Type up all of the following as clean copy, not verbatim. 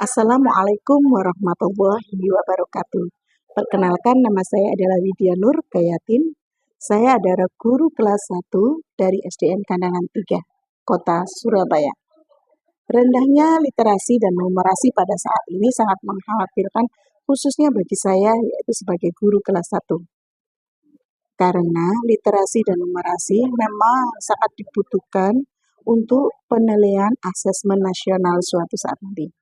Assalamualaikum warahmatullahi wabarakatuh. Perkenalkan, nama saya adalah Widya Nur Gayatin. Saya adalah guru kelas 1 dari SDN Kandangan 3, Kota Surabaya. Rendahnya literasi dan numerasi pada saat ini sangat mengkhawatirkan, khususnya bagi saya, yaitu sebagai guru kelas 1. Karena literasi dan numerasi memang sangat dibutuhkan untuk penilaian asesmen nasional suatu saat nanti.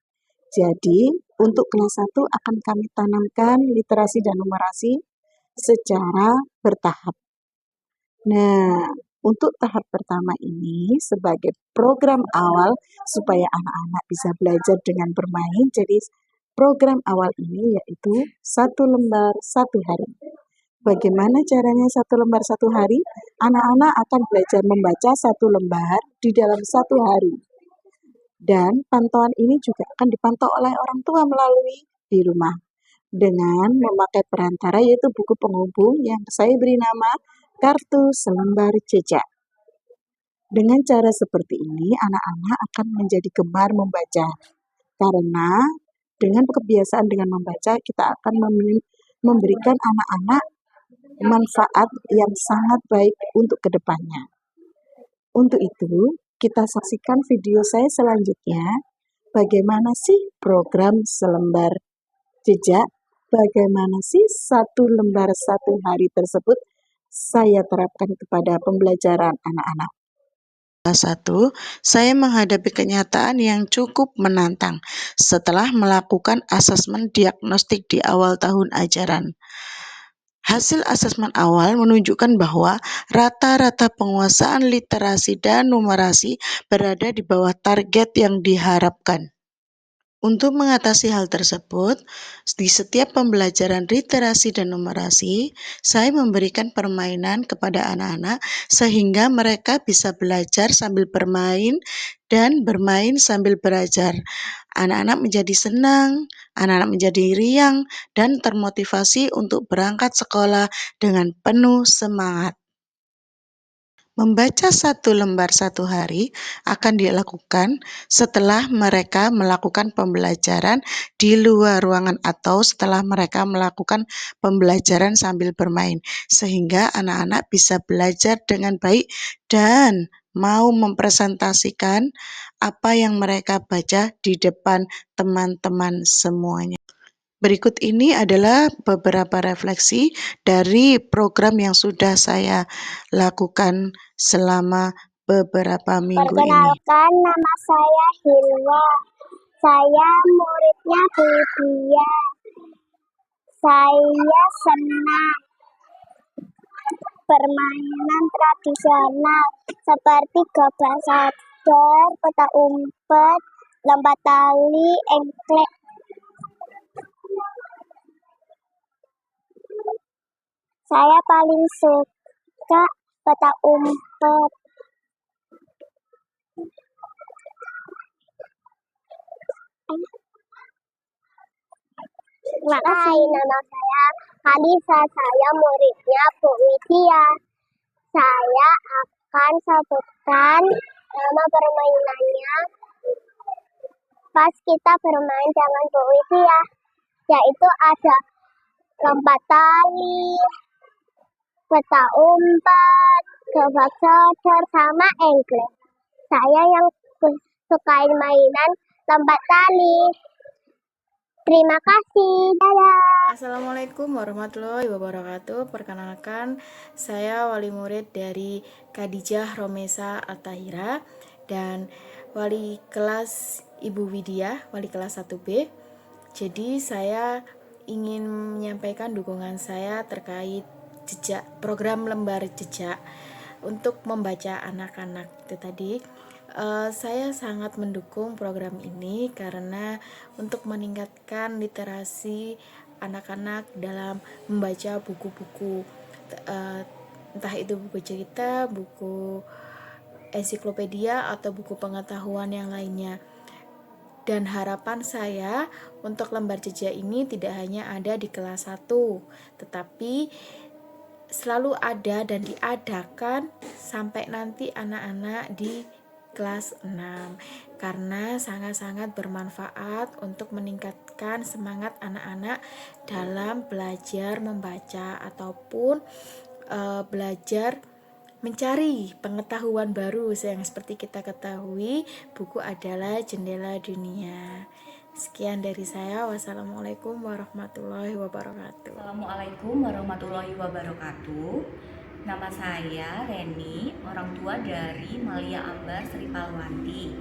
Jadi, untuk kelas 1 akan kami tanamkan literasi dan numerasi secara bertahap. Nah, untuk tahap pertama ini sebagai program awal supaya anak-anak bisa belajar dengan bermain. Jadi, program awal ini yaitu 1 lembar 1 hari. Bagaimana caranya 1 lembar 1 hari? Anak-anak akan belajar membaca 1 lembar di dalam 1 hari. Dan pantauan ini juga akan dipantau oleh orang tua melalui di rumah dengan memakai perantara yaitu buku penghubung yang saya beri nama Kartu Selembar Jejak. Dengan cara seperti ini, anak-anak akan menjadi gemar membaca. Karena dengan kebiasaan dengan membaca, kita akan memberikan anak-anak manfaat yang sangat baik untuk kedepannya. Untuk itu, kita saksikan video saya selanjutnya. Bagaimana sih program selembar jejak? Bagaimana sih 1 lembar 1 hari tersebut saya terapkan kepada pembelajaran anak-anak? Kelas 1, saya menghadapi kenyataan yang cukup menantang setelah melakukan asesmen diagnostik di awal tahun ajaran. Hasil asesmen awal menunjukkan bahwa rata-rata penguasaan literasi dan numerasi berada di bawah target yang diharapkan. Untuk mengatasi hal tersebut, di setiap pembelajaran literasi dan numerasi, saya memberikan permainan kepada anak-anak sehingga mereka bisa belajar sambil bermain dan bermain sambil belajar. Anak-anak menjadi senang, anak-anak menjadi riang, dan termotivasi untuk berangkat sekolah dengan penuh semangat. Membaca 1 lembar 1 hari akan dilakukan setelah mereka melakukan pembelajaran di luar ruangan atau setelah mereka melakukan pembelajaran sambil bermain, sehingga anak-anak bisa belajar dengan baik dan mau mempresentasikan apa yang mereka baca di depan teman-teman semuanya. Berikut ini adalah beberapa refleksi dari program yang sudah saya lakukan selama beberapa minggu ini. Perkenalkan, nama saya Hilwa. Saya muridnya Bu Dia. Saya senang permainan tradisional seperti gobak sodor, petak umpet, lompat tali, engklek. Saya paling suka petak umpet. Terima kasih. Nama saya Kalisa, saya muridnya Bu Widya. Saya akan sebutkan nama permainannya pas kita bermain dengan Bu Widya, yaitu ada lompat tali, petak umpet, gobak sodor, sama engklek. Saya yang suka mainan lompat tali. Terima kasih. Dadah. Assalamualaikum warahmatullahi wabarakatuh. Perkenalkan, saya wali murid dari Khadijah Romesa Altahira dan wali kelas Ibu Widya, wali kelas 1B. Jadi saya ingin menyampaikan dukungan saya terkait jejak program lembar jejak untuk membaca anak-anak itu tadi. Saya sangat mendukung program ini karena untuk meningkatkan literasi anak-anak dalam membaca buku-buku, entah itu buku cerita, buku ensiklopedia, atau buku pengetahuan yang lainnya. Dan harapan saya untuk lembar jejak ini tidak hanya ada di kelas 1, tetapi selalu ada dan diadakan sampai nanti anak-anak di kelas 6 karena sangat-sangat bermanfaat untuk meningkatkan semangat anak-anak dalam belajar membaca ataupun belajar mencari pengetahuan baru yang seperti kita ketahui buku adalah jendela dunia. Sekian dari saya. Wassalamualaikum warahmatullahi wabarakatuh. Assalamualaikum warahmatullahi wabarakatuh. Nama saya Reni, orang tua dari Malia Ambar Sri Palwanti.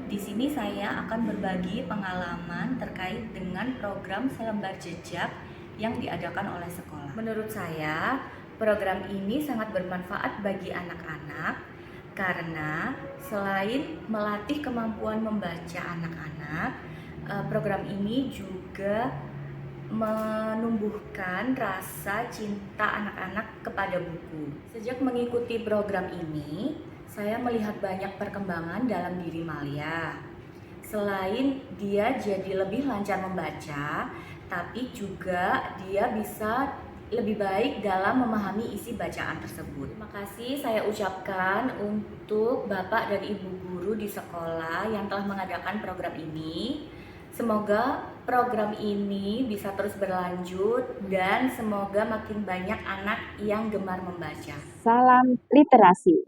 Di sini saya akan berbagi pengalaman terkait dengan program Selembar Jejak yang diadakan oleh sekolah. Menurut saya, program ini sangat bermanfaat bagi anak-anak karena selain melatih kemampuan membaca anak-anak, program ini juga menumbuhkan rasa cinta anak-anak kepada buku. Sejak mengikuti program ini, saya melihat banyak perkembangan dalam diri Malia. Selain dia jadi lebih lancar membaca, tapi juga dia bisa lebih baik dalam memahami isi bacaan tersebut. Terima kasih saya ucapkan untuk Bapak dan Ibu guru di sekolah yang telah mengadakan program ini. Semoga program ini bisa terus berlanjut dan semoga makin banyak anak yang gemar membaca. Salam literasi.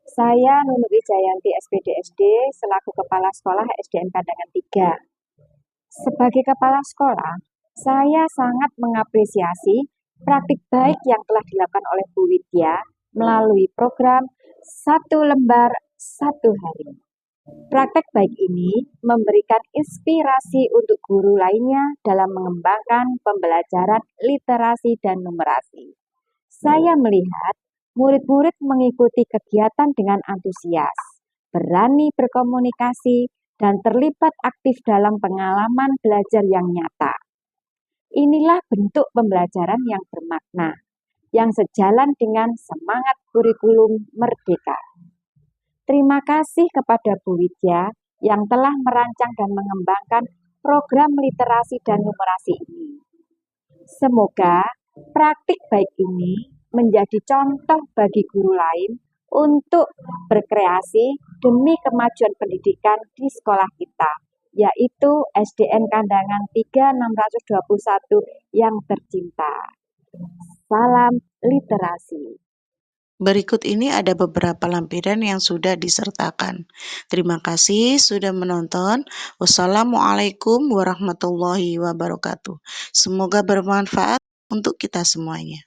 Saya Nunu Wijayanti SPDSD selaku Kepala Sekolah SDN Kandangan 3. Sebagai Kepala Sekolah, saya sangat mengapresiasi praktik baik yang telah dilakukan oleh Bu Widya melalui program Satu Lembar Satu Hari. Praktek baik ini memberikan inspirasi untuk guru lainnya dalam mengembangkan pembelajaran literasi dan numerasi. Saya melihat murid-murid mengikuti kegiatan dengan antusias, berani berkomunikasi, dan terlibat aktif dalam pengalaman belajar yang nyata. Inilah bentuk pembelajaran yang bermakna, yang sejalan dengan semangat kurikulum merdeka. Terima kasih kepada Bu Widya yang telah merancang dan mengembangkan program literasi dan numerasi ini. Semoga praktik baik ini menjadi contoh bagi guru lain untuk berkreasi demi kemajuan pendidikan di sekolah kita, yaitu SDN Kandangan 3 621 yang tercinta. Salam literasi. Berikut ini ada beberapa lampiran yang sudah disertakan. Terima kasih sudah menonton. Wassalamualaikum warahmatullahi wabarakatuh. Semoga bermanfaat untuk kita semuanya.